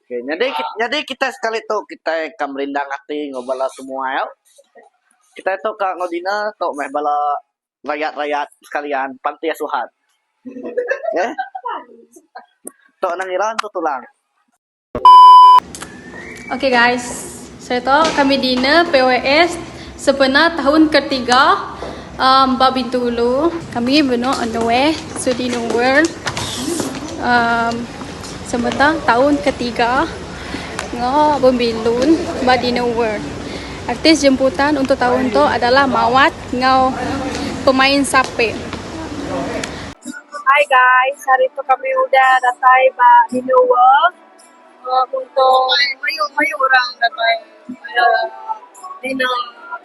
Oke, jadi kita sekali tuh kita kamrindang hati ngobala semua ya. Kita itu kak ngodina tuh meh bala rakyat-rakyat sekalian panti asuhan. Ya. Tuh nangiran tuh tulang. Oke guys, saya tahu kami Dina PWS sebenarnya tahun ketiga Babintu Hulu. Kami benar on the way to Dina World. Sebenarnya tahun ketiga ngau Bambilun Badina World. Artis jemputan untuk tahun itu adalah Mawat ngau pemain sape. Hai guys, hari itu kami udah datang di Dina World. Untuk mayu orang datang Dina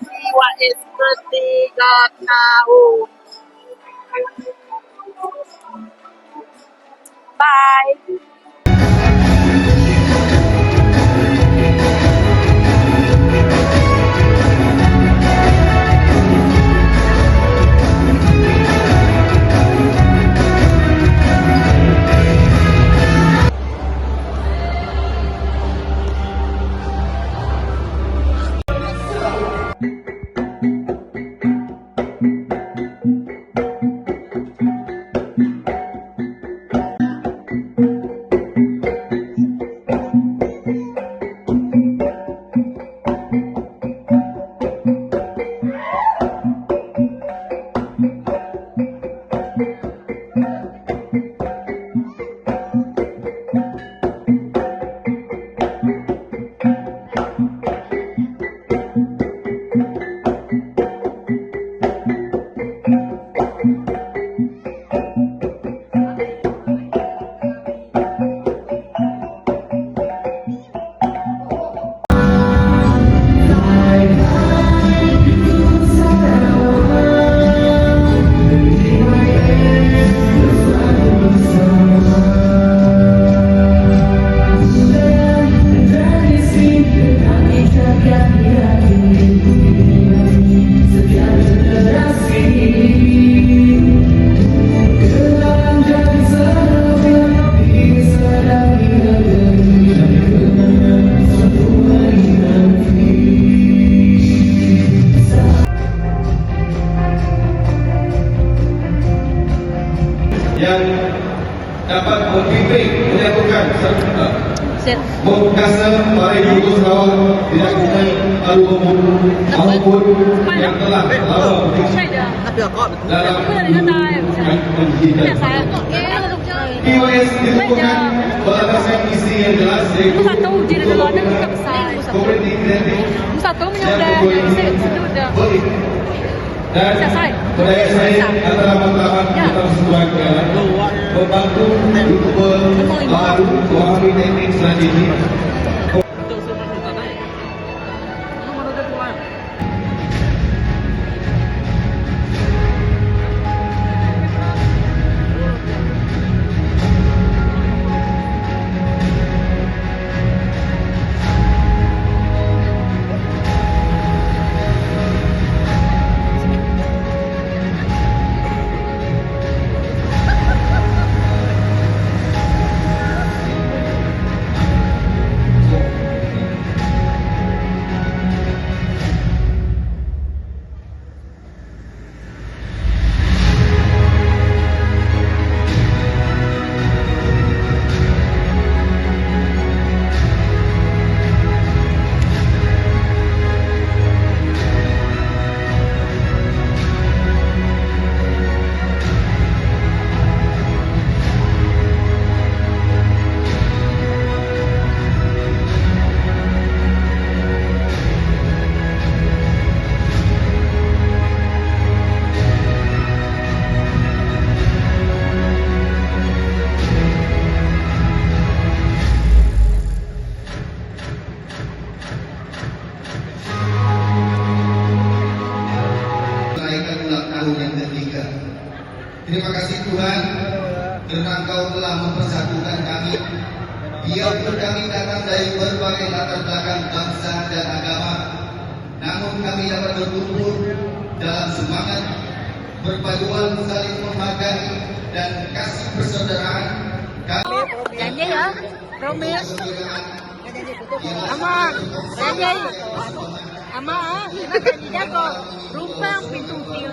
PWS ketiga tahun. Bye. yang dapat membimbing menyatukan serta mengkasam para ibu Sarawak tidak kita lalu maupun yang telah lama dalam pendidikan. PWS ditemukan berdasarkan misi yang jelas yaitu komuniti kreatif yang boleh dan budaya saya antara matlamat kita sekeluarga membantu untuk memahami teknik strategi. Terima kasih Tuhan karena Engkau telah mempersatukan kami. Biarpun kami datang dari berbagai latar belakang bangsa dan agama, namun kami dapat berkumpul dalam semangat berpaduan saling menghargai dan kasih persaudaraan. Kami Promise. Ama, Rajay. Ama, nagkakita ko. Rupa ang pintong tiyo.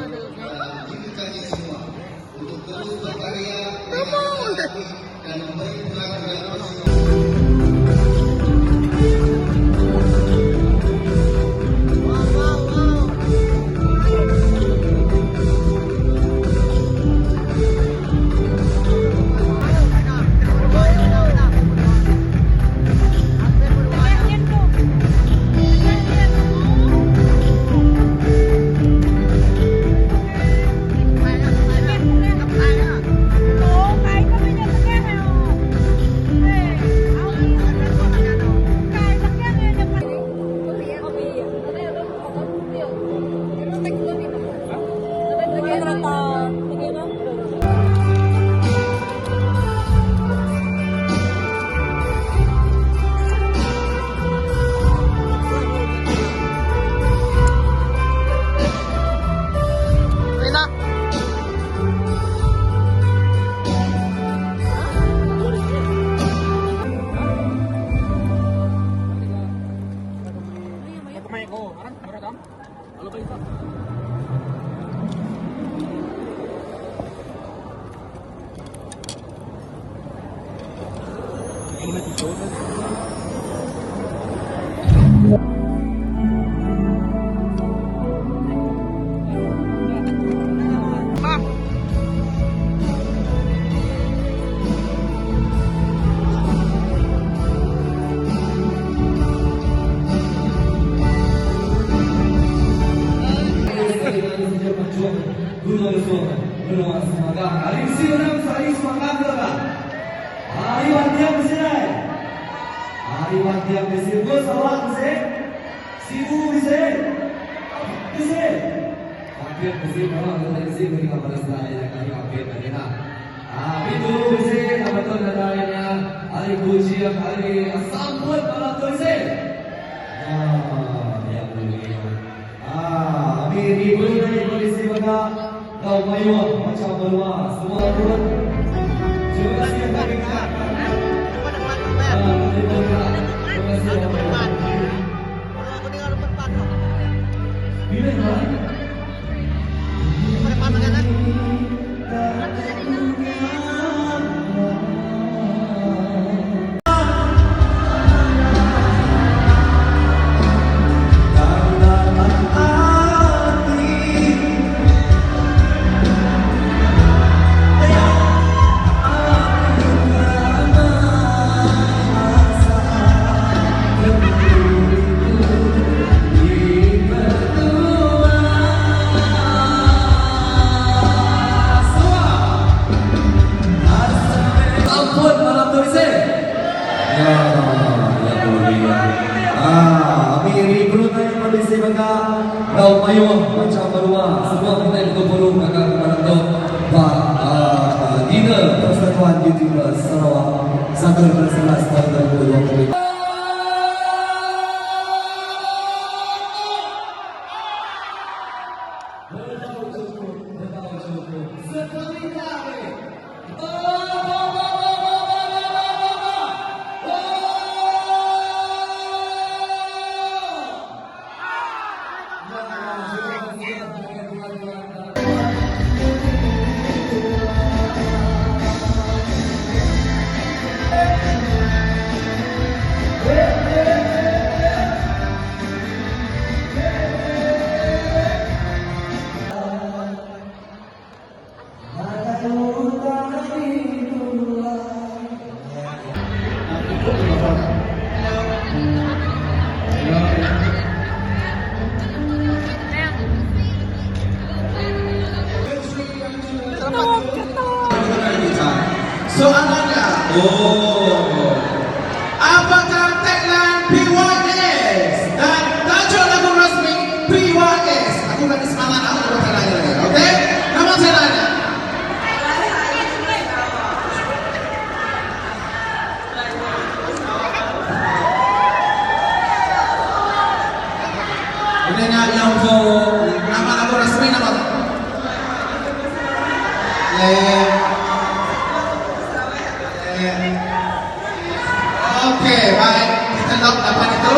Apakah tagline PYS dan tajuk lagu resmi PYS? Aku bagi semangat aku buat lagi, oke? Nama saya nanya. Ini yang untuk nama lagu resmi nama. Okey, baik. Kita lock dapat itu.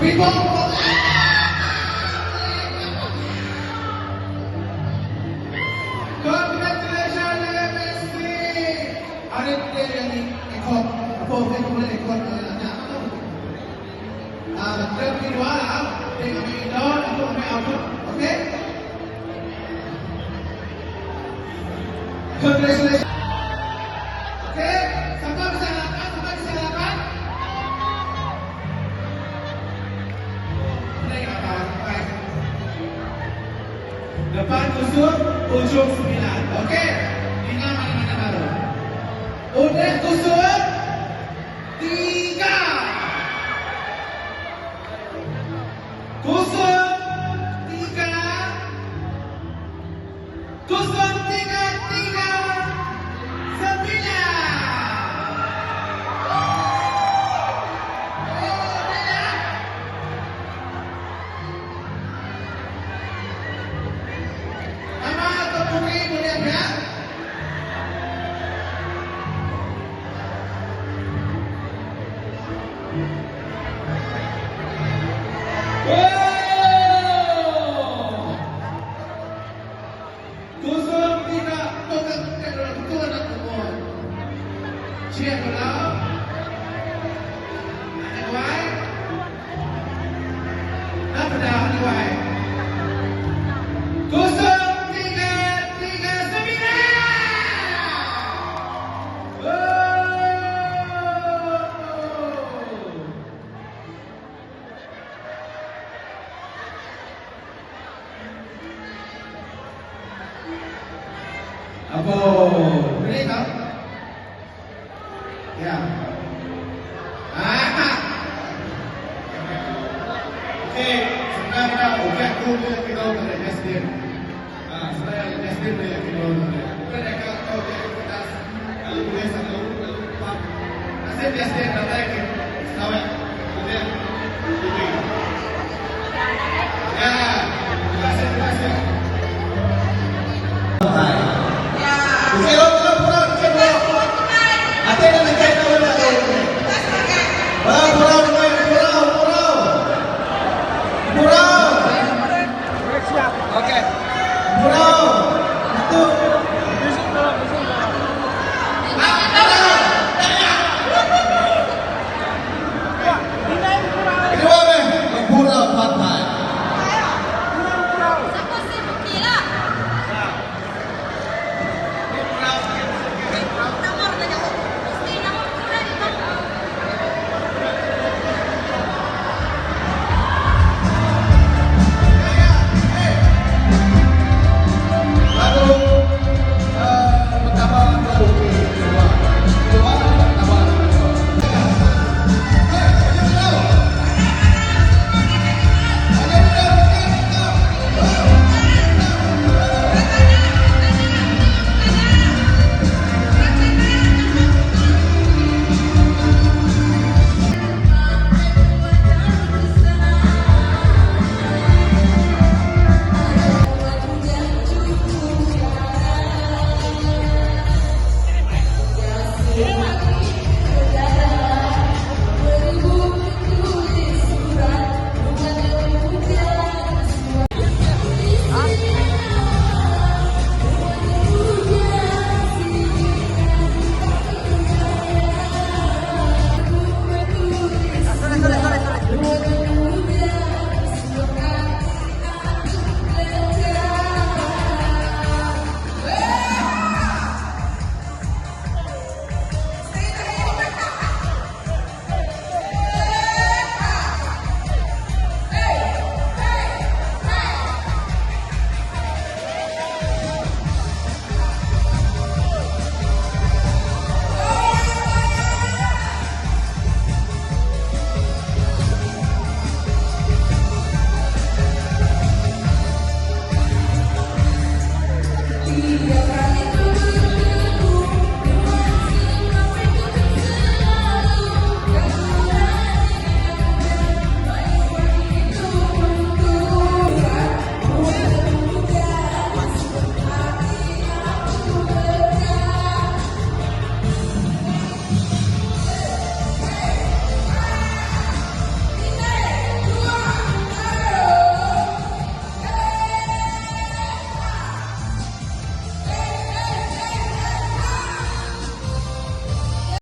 People, congratulations MSC. Ada kita yang ikut apa boleh ikut anak tu. Kita kedua lah, kita ambil down, aku ambil output, okay? Congratulations. Okay, siapa bisa lakukan? Naik atas, baik. Depan tusuk, ujung 9. Okey? Ingat mana-mana baru. Udah tusuk 3. Tusuk 3. Tusuk 3, 9. Nama atau putri boleh ya? Tusuk 3. Betul nak kumur. Cheer kalau. Ada wai. Apa dah ada wai? Tusuk 3, 9. Apa? Boleh tak? Ya. Okey, sekarang ujian guru yang kita pada SDM. Saya SDM yang kita pada. Bukan yang kau kita kalau boleh satu lalu pam. Asyik SDM dah tarik. Sawat. Kemudian ini. Ya. Terima kasih. Yeah.